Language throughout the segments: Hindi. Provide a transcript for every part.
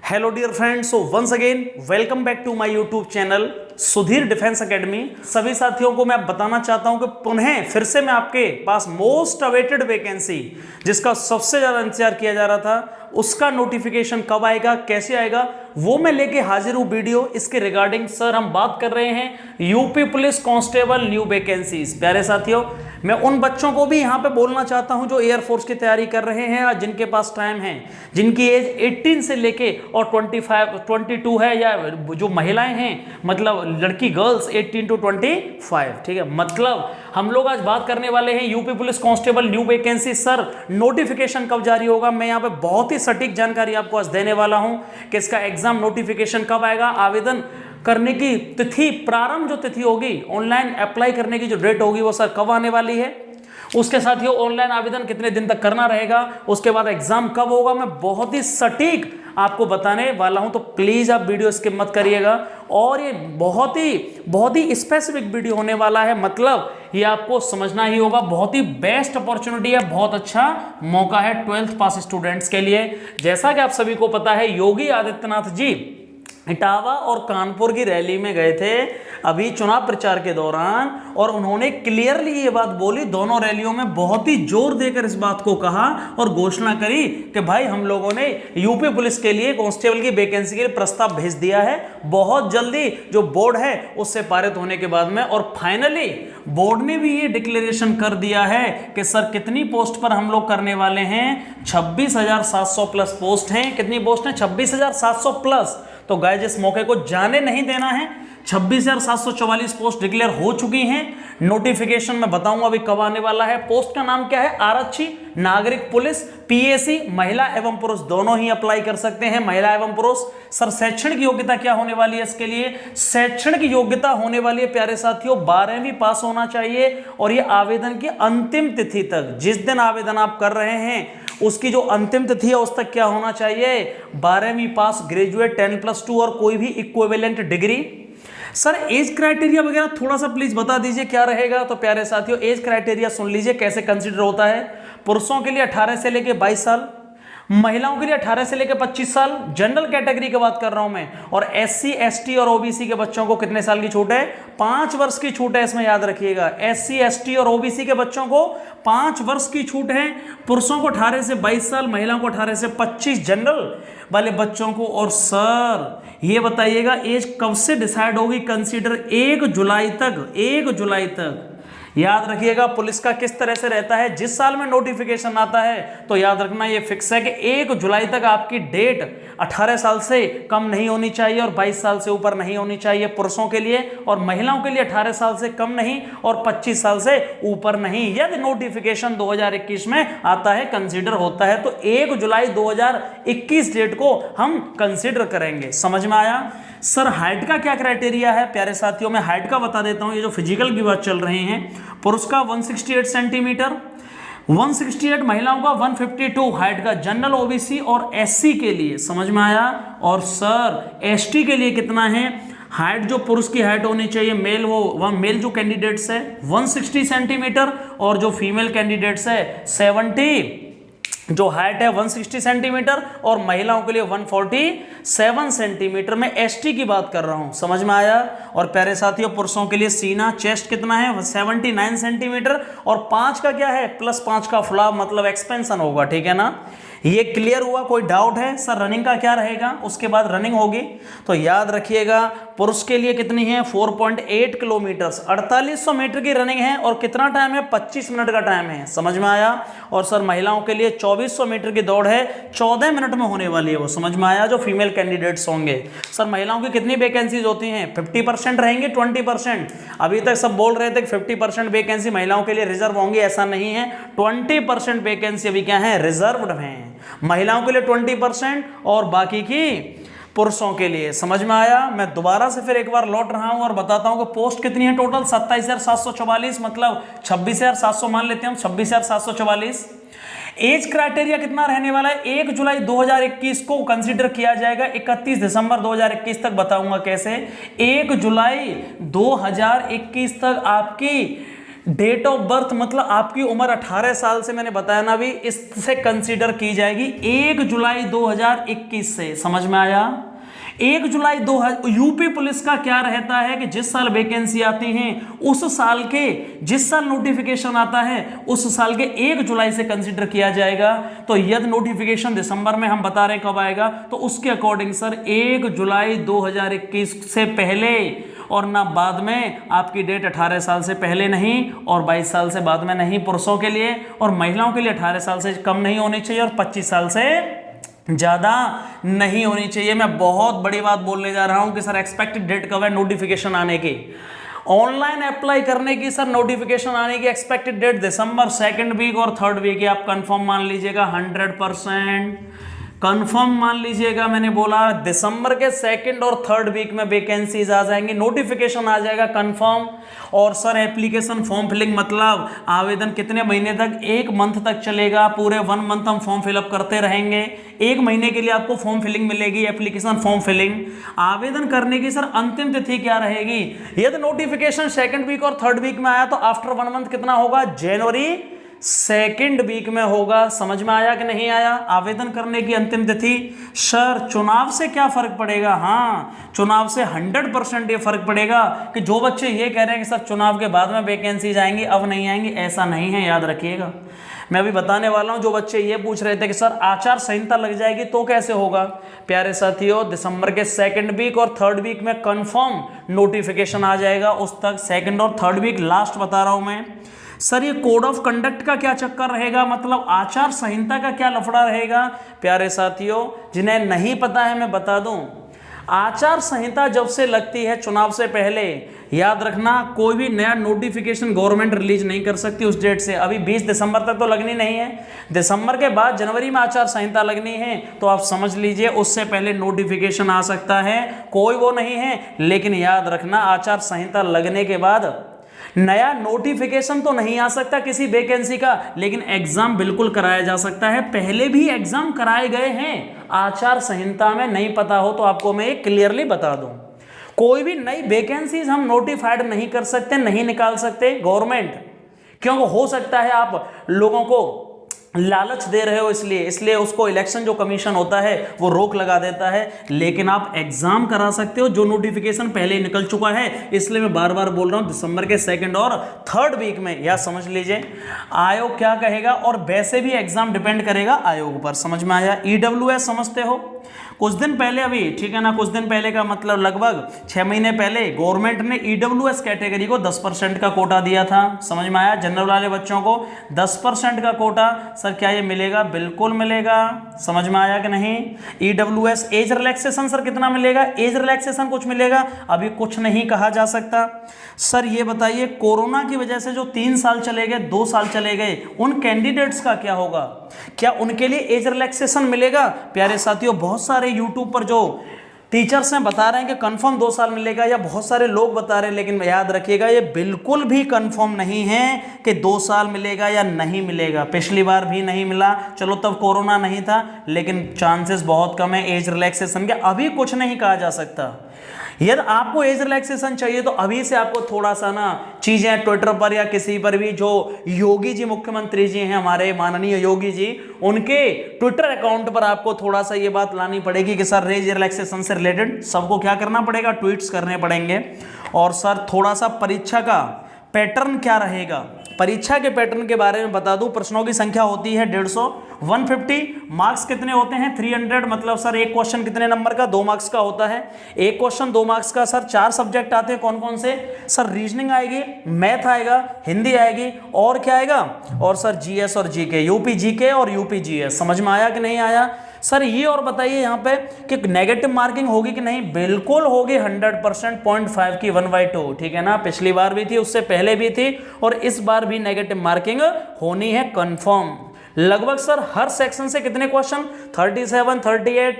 Hello dear friends, so once again welcome back to my YouTube channel Sudhir defence academy. सभी साथियों को मैं बताना चाहता हूं कि पुनः फिर से मैं आपके पास मोस्ट अवेटेड वैकेंसी जिसका सबसे ज्यादा इंतजार किया जा रहा था उसका नोटिफिकेशन कब आएगा, कैसे आएगा, वो मैं लेके हाजिर हूं वीडियो। इसके रिगार्डिंग सर हम बात कर रहे हैं UP police constable new vacancies. प्यारे साथियों, मैं उन बच्चों को भी यहां पे बोलना चाहता हूं जो एयरफोर्स की तैयारी कर रहे हैं और जिनके पास टाइम है, जिनकी एज 18 से लेके और 25 22 है, या जो महिलाएं हैं मतलब लड़की गर्ल्स 18 to 25, ठीक है। मतलब हम लोग आज बात करने वाले हैं UP police constable new vacancy. Sir notification कब जारी होगा, मैं यहाँ पे बहुत ही सटीक जानकारी आपको आज देने वाला हूं कि इसका एग्जाम नोटिफिकेशन कब आएगा, आवेदन करने की तिथि, प्रारंभ जो तिथि होगी, ऑनलाइन अप्लाई करने की जो डेट होगी वो सर कब आने वाली है, उसके साथ ही ऑनलाइन आवेदन कितने दिन तक करना रहेगा, उसके बाद एग्जाम कब होगा, मैं बहुत ही सटीक आपको बताने वाला हूं। तो प्लीज आप वीडियो स्किप मत करिएगा। और ये बहुत ही स्पेसिफिक वीडियो होने वाला है, मतलब ये आपको समझना ही होगा। बहुत ही बेस्ट अपॉर्चुनिटी है, बहुत अच्छा मौका है 12th पास स्टूडेंट्स के लिए। जैसा कि आप सभी को पता है, योगी आदित्यनाथ जी इटावा और कानपुर की रैली में गए थे अभी चुनाव प्रचार के दौरान, और उन्होंने क्लियरली ये बात बोली, दोनों रैलियों में बहुत ही जोर देकर इस बात को कहा और घोषणा करी कि भाई हम लोगों ने यूपी पुलिस के लिए कांस्टेबल की वैकेंसी के लिए प्रस्ताव भेज दिया है बहुत जल्दी, जो बोर्ड है उससे पारित होने के बाद में। और फाइनली बोर्ड ने भी ये डिक्लेरेशन कर दिया है कि सर कितनी पोस्ट पर हम लोग करने वाले हैं, 26,700 प्लस पोस्ट हैं। कितनी पोस्ट हैं? 26,700 प्लस। तो गाइस इस मौके को जाने नहीं देना है। 26,744 पोस्ट डिक्लेयर हो चुकी हैं। नोटिफिकेशन मैं बताऊंगा अभी कब आने वाला है। पोस्ट का नाम क्या है? आरक्षी नागरिक पुलिस, पीएसी, महिला एवं पुरुष दोनों ही अप्लाई कर सकते हैं, महिला एवं पुरुष। सर शैक्षणिक योग्यता क्या होने वाली है इसके लिए? शैक्षणिक योग्यता होने वाली है प्यारे साथियों 12वीं पास होना चाहिए। और ये आवेदन की अंतिम तिथि तक, जिस दिन आवेदन आप कर रहे हैं उसकी जो अंतिम तिथि है उस तक क्या होना चाहिए? 12वीं पास, ग्रेजुएट, 10+2 और कोई भी equivalent degree. Sir age criteria वगैरह थोड़ा सा प्लीज बता दीजिए क्या रहेगा। तो प्यारे साथियों एज क्राइटेरिया सुन लीजिए कैसे कंसीडर होता है। पुरुषों के लिए 18 से लेके 22 साल, महिलाओं के लिए 18 से लेकर 25 साल, जनरल कैटेगरी की बात कर रहा हूं मैं। और एससी, एसटी और ओबीसी के बच्चों को कितने साल की छूट है? 5 वर्ष की छूट है, इसमें याद रखिएगा। एससी, एसटी और ओबीसी के बच्चों को 5 वर्ष की छूट है। पुरुषों को 18 से 22 साल, महिलाओं को 18 से 25, जनरल वाले बच्चों को। और सर ये बताइएगा एज कब से डिसाइड होगी? कंसीडर 1 जुलाई तक, 1 जुलाई तक। याद रखिएगा पुलिस का किस तरह से रहता है, जिस साल में नोटिफिकेशन आता है तो याद रखना ये फिक्स है कि 1 जुलाई तक आपकी डेट 18 साल से कम नहीं होनी चाहिए और 22 साल से ऊपर नहीं होनी चाहिए पुरुषों के लिए, और महिलाओं के लिए 18 साल से कम नहीं और 25 साल से ऊपर नहीं। यदि नोटिफिकेशन 2021 में आता है, कंसीडर होता है, तो 1 जुलाई 2021 डेट को हम कंसीडर करेंगे। समझ में आया? सर हाइट का क्या क्राइटेरिया है? प्यारे साथियों मैं हाइट का बता देता हूं। ये जो फिजिकल की बात चल रही है, पुरुष का 168 सेंटीमीटर, 168, महिलाओं का 152 हाइट का, जनरल, ओबीसी और एससी के लिए। समझ में आया? और सर एसटी के लिए कितना है? हाइट जो पुरुष की हाइट होनी चाहिए मेल, वो मेल जो कैंडिडेट्स है 160 सेंटीमीटर, और जो फीमेल कैंडिडेट्स है 70, जो हाइट है 160 सेंटीमीटर, और महिलाओं के लिए 147 सेंटीमीटर। मैं एसटी की बात कर रहा हूं। समझ में आया? और प्यारे साथियों पुरुषों के लिए सीना, चेस्ट कितना है? 79 सेंटीमीटर, और 5 का क्या है? +5 का फ्लॉप, मतलब एक्सपेंशन होगा, ठीक है ना? ये क्लियर हुआ? कोई डाउट है? सर रनिंग का क्या रहेगा? उसके बाद रनिंग होगी तो याद रखिएगा पुरुष के लिए कितनी है? 4.8 किलोमीटर, 4800 मीटर की रनिंग है, और कितना टाइम है? 25 मिनट का टाइम है। समझ में आया? और सर महिलाओं के लिए 2400 मीटर की दौड़ है, 14 मिनट में होने वाली है वो। समझ में आया? जो फीमेल कैंडिडेट्स होंगे। सर महिलाओं की कितनी वैकेंसीज होती हैं? 50% रहेंगे, 20%। अभी तक सब बोल रहे थे कि 50% वैकेंसी महिलाओं के लिए रिजर्व होंगी, ऐसा नहीं है। 20% वैकेंसी अभी क्या है? रिजर्व्ड हैं। महिलाओं के लिए 20% और बाकी की पुरुषों के लिए। समझ में आया? मैं दोबारा से फिर एक बार लौट रहा हूं और बताता हूं कि पोस्ट कितनी है टोटल? 27,744, मतलब 26,700 मान लेते हैं हम, 26,744। एज क्राइटेरिया कितना रहने वाला है? 1 जुलाई 2021 को कंसीडर किया जाएगा, 31 दिसंबर 2021 तक बताऊंगा कैसे। 1 जुलाई 2021 तक आपकी डेट ऑफ बर्थ मतलब आपकी उम्र 18 साल से, मैंने बताया ना अभी, इससे कंसीडर की जाएगी 1 जुलाई 2021 से। समझ में आया? 1 जुलाई 2000 यूपी पुलिस का क्या रहता है कि जिस साल वैकेंसी आती है उस साल के, जिस साल नोटिफिकेशन आता है उस साल के 1 जुलाई से कंसीडर किया जाएगा। तो यदि नोटिफिकेशन दिसंबर में हम बता रहे कब आएगा, तो उसके अकॉर्डिंग सर 1 जुलाई 2021 से पहले और ना बाद में आपकी डेट 18 साल से पहले नहीं और 22 साल से बाद में नहीं पुरुषों के लिए, और महिलाओं के लिए 18 साल से कम नहीं होनी चाहिए और 25 साल से ज़्यादा नहीं होनी चाहिए। मैं बहुत बड़ी बात बोलने जा रहा हूं कि सर एक्सपेक्टेड डेट कब है नोटिफिकेशन आने की। ऑनलाइन अप्लाई करने की सर नोटिफिकेशन आने की एक्सपेक्टेड डेट दिसंबर 2nd वीक और 3rd वीक है। आप कंफर्म मान लीजिएगा, 100% कंफर्म मान लीजिएगा। मैंने बोला दिसंबर के 2nd और 3rd वीक में वैकेंसीज आ जाएंगी, नोटिफिकेशन आ जाएगा कंफर्म। और सर एप्लीकेशन फॉर्म फिलिंग मतलब आवेदन कितने महीने तक, 1 मंथ तक चलेगा। पूरे 1 मंथ हम फॉर्म फिलअप करते रहेंगे। 1 महीने के लिए आपको फॉर्म फिलिंग मिलेगी, एप्लीकेशन फॉर्म फिलिंग। आवेदन करने की सर अंतिम तिथि क्या रहेगी? यदि नोटिफिकेशन 2nd वीक और 3rd वीक में आया तो आफ्टर 1 मंथ कितना होगा? जनवरी 2nd वीक में होगा। समझ में आया कि नहीं आया? आवेदन करने की अंतिम तिथि। सर चुनाव से क्या फर्क पड़ेगा? हाँ, चुनाव से 100% ये फर्क पड़ेगा कि जो बच्चे ये कह रहे हैं कि सर चुनाव के बाद में वैकेंसी आएंगी, अब नहीं आएंगी, ऐसा नहीं है, याद रखिएगा। मैं अभी बताने वाला हूं। जो बच्चे ये पूछ रहे थे कि सर आचार संहिता लग जाएगी तो कैसे होगा, प्यारे साथियों, दिसंबर के 2nd वीक और 3rd वीक में कंफर्म नोटिफिकेशन आ जाएगा। उस तक 2nd और 3rd वीक लास्ट बता रहा हूं मैं। सर ये कोड ऑफ कंडक्ट का क्या चक्कर रहेगा, मतलब आचार संहिता का क्या लफड़ा रहेगा? प्यारे साथियों, जिन्हें नहीं पता है मैं बता दूं, आचार संहिता जब से लगती है चुनाव से पहले, याद रखना कोई भी नया नोटिफिकेशन गवर्नमेंट रिलीज नहीं कर सकती उस डेट से। अभी 20 दिसंबर तक तो लगनी नहीं है, दिसंबर के बाद जनवरी में आचार संहिता लगनी है, तो आप समझ लीजिए उससे पहले नोटिफिकेशन आ सकता है, कोई वो नहीं है। लेकिन याद रखना आचार संहिता लगने के बाद नया नोटिफिकेशन तो नहीं आ सकता किसी वैकेंसी का, लेकिन एग्जाम बिल्कुल कराया जा सकता है। पहले भी एग्जाम कराए गए हैं आचार संहिता में, नहीं पता हो तो आपको मैं एक क्लियरली बता दूं। कोई भी नई वैकेंसीज हम नोटिफाइड नहीं कर सकते, नहीं निकाल सकते गवर्नमेंट, क्योंकि हो सकता है आप लोगों को लालच दे रहे हो, इसलिए उसको इलेक्शन जो कमीशन होता है वो रोक लगा देता है। लेकिन आप एग्जाम करा सकते हो जो नोटिफिकेशन पहले ही निकल चुका है। इसलिए मैं बार बार बोल रहा हूं दिसंबर के 2nd और 3rd वीक में, या समझ लीजिए आयोग क्या कहेगा। और वैसे भी एग्जाम डिपेंड करेगा आयोग पर। समझ में आया? EWS समझते हो? कुछ दिन पहले, अभी ठीक है ना, कुछ दिन पहले का मतलब लगभग 6 महीने पहले गवर्नमेंट ने EWS कैटेगरी को 10% का कोटा दिया था। समझ में आया? जनरल वाले बच्चों को 10% का कोटा। सर क्या ये मिलेगा? बिल्कुल मिलेगा। समझ में आया कि नहीं? EWS एज रिलैक्सेशन सर कितना मिलेगा? एज रिलैक्सेशन कुछ मिलेगा, अभी कुछ नहीं कहा जा सकता। सर ये बताइए कोरोना की वजह से जो 3 साल चले गए, 2 साल चले गए, उन कैंडिडेट्स का क्या होगा? क्या उनके लिए एज रिलैक्सेशन मिलेगा? प्यारे साथियों, बहुत सारे यूट्यूब पर जो टीचर्स हैं बता रहे हैं कि कंफर्म 2 साल मिलेगा, या बहुत सारे लोग बता रहे हैं, लेकिन याद रखिएगा ये बिल्कुल भी कंफर्म नहीं है कि 2 साल मिलेगा या नहीं मिलेगा। पिछली बार भी नहीं मिला, चलो तब कोरोना नहीं था, लेकिन चांसेस बहुत कम है एज रिलैक्सेशन के। अभी कुछ नहीं कहा जा सकता। यदि आपको एज रिलैक्सेशन चाहिए तो अभी से आपको थोड़ा सा ना चीज़ें ट्विटर पर या किसी पर भी, जो योगी जी मुख्यमंत्री जी हैं हमारे माननीय योगी जी, उनके ट्विटर अकाउंट पर आपको थोड़ा सा ये बात लानी पड़ेगी कि सर एज रिलैक्सेशन से रिलेटेड सबको क्या करना पड़ेगा? ट्वीट्स करने पड़ेंगे। और सर थोड़ा सा परीक्षा का पैटर्न क्या रहेगा, परीक्षा के पैटर्न के बारे में बता दूं। प्रश्नों की संख्या होती है 150, 150 मार्क्स कितने होते हैं? 300। मतलब सर एक क्वेश्चन कितने नंबर का? 2 मार्क्स का होता है। एक क्वेश्चन 2 मार्क्स का। सर 4 सब्जेक्ट आते हैं, कौन कौन से? सर रीजनिंग आएगी, मैथ आएगा, हिंदी आएगी, और क्या आएगा? और सर जीएस और जीके, यूपी जीके और यूपी जीएस। समझ में आया कि नहीं आया? सर ये और बताइए यहाँ पे कि नेगेटिव मार्किंग होगी कि नहीं? बिल्कुल होगी 100%, 0.5 की 1/2, ठीक है ना? पिछली बार भी थी, उससे पहले भी थी, और इस बार भी नेगेटिव मार्किंग होनी है कंफर्म। लगभग सर हर सेक्शन से कितने क्वेश्चन? 37, 38,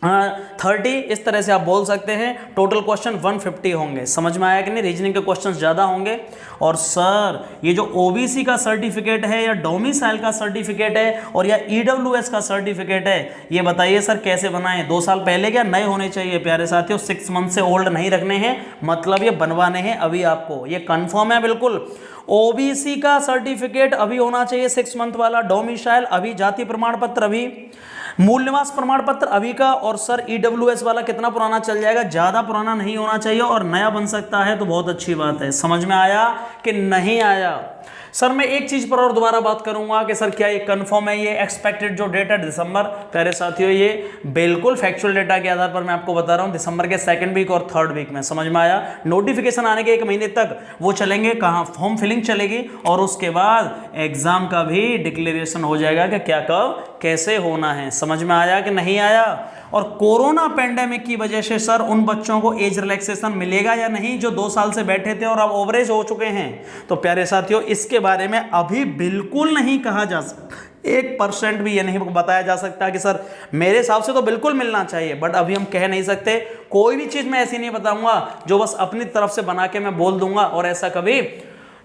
30, इस तरह से आप बोल सकते हैं। टोटल क्वेश्चन 150 होंगे। समझ में आया कि नहीं? रीजनिंग के क्वेश्चंस ज़्यादा होंगे। और सर ये जो ओबीसी का सर्टिफिकेट है या डोमिसाइल का सर्टिफिकेट है और या ईडब्ल्यूएस का सर्टिफिकेट है, ये बताइए सर कैसे बनाएं? 2 साल पहले क्या नए होने चाहिए प्यारे साथियों, 6 मंथ से ओल्ड नहीं रखने हैं, मतलब ये बनवाने हैं अभी आपको, ये कंफर्म है बिल्कुल। ओबीसी का सर्टिफिकेट अभी होना चाहिए 6 मंथ वाला, डोमिसाइल अभी, जाति प्रमाण पत्र अभी, मूल निवास प्रमाण पत्र अभी का। और सर ईडब्ल्यूएस वाला कितना पुराना चल जाएगा? ज्यादा पुराना नहीं होना चाहिए और नया बन सकता है तो बहुत अच्छी बात है। समझ में आया कि नहीं आया? सर मैं एक चीज पर और दोबारा बात करूंगा कि सर क्या ये कंफर्म है, ये एक्सपेक्टेड जो डेट है दिसंबर? प्यारे साथियों ये बिल्कुल फैक्चुअल डेटा के आधार पर मैं आपको बता रहा हूं, दिसंबर के 2nd वीक और 3rd वीक में। समझ में आया? नोटिफिकेशन आने के 1 महीने तक वो चलेंगे, कहाँ फॉर्म फिलिंग चलेगी और उसके बाद एग्जाम का भी डिक्लेरेशन हो जाएगा कि क्या कब कैसे होना है। समझ में आया कि नहीं आया? और कोरोना पेंडेमिक की वजह से सर उन बच्चों को एज रिलैक्सेशन मिलेगा या नहीं जो 2 साल से बैठे थे और अब ओवरेज हो चुके हैं? तो प्यारे साथियों इसके बारे में अभी बिल्कुल नहीं कहा जा सकता, 1% भी ये नहीं बताया जा सकता कि सर मेरे हिसाब से तो बिल्कुल मिलना चाहिए, बट अभी हम कह नहीं सकते। कोई भी चीज मैं ऐसी नहीं बताऊंगा जो बस अपनी तरफ से बना के मैं बोल दूंगा, और ऐसा कभी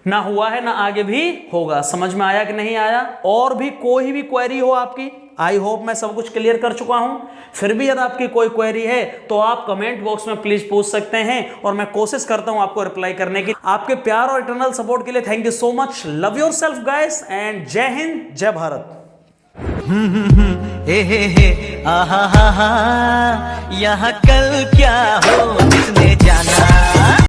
ना हुआ है ना आगे भी होगा। समझ में आया कि नहीं आया? और भी कोई भी क्वेरी हो आपकी, आई होप मैं सब कुछ क्लियर कर चुका हूं। फिर भी यदि आपकी कोई क्वेरी है तो आप कमेंट बॉक्स में प्लीज पूछ सकते हैं और मैं कोशिश करता हूं आपको रिप्लाई करने की। आपके प्यार और इटर्नल सपोर्ट के लिए thank you so much. Love yourself guys and जय हिंद जय भारत। हे आहा हा हा, यहाँ कल क्या हो किसने जाना।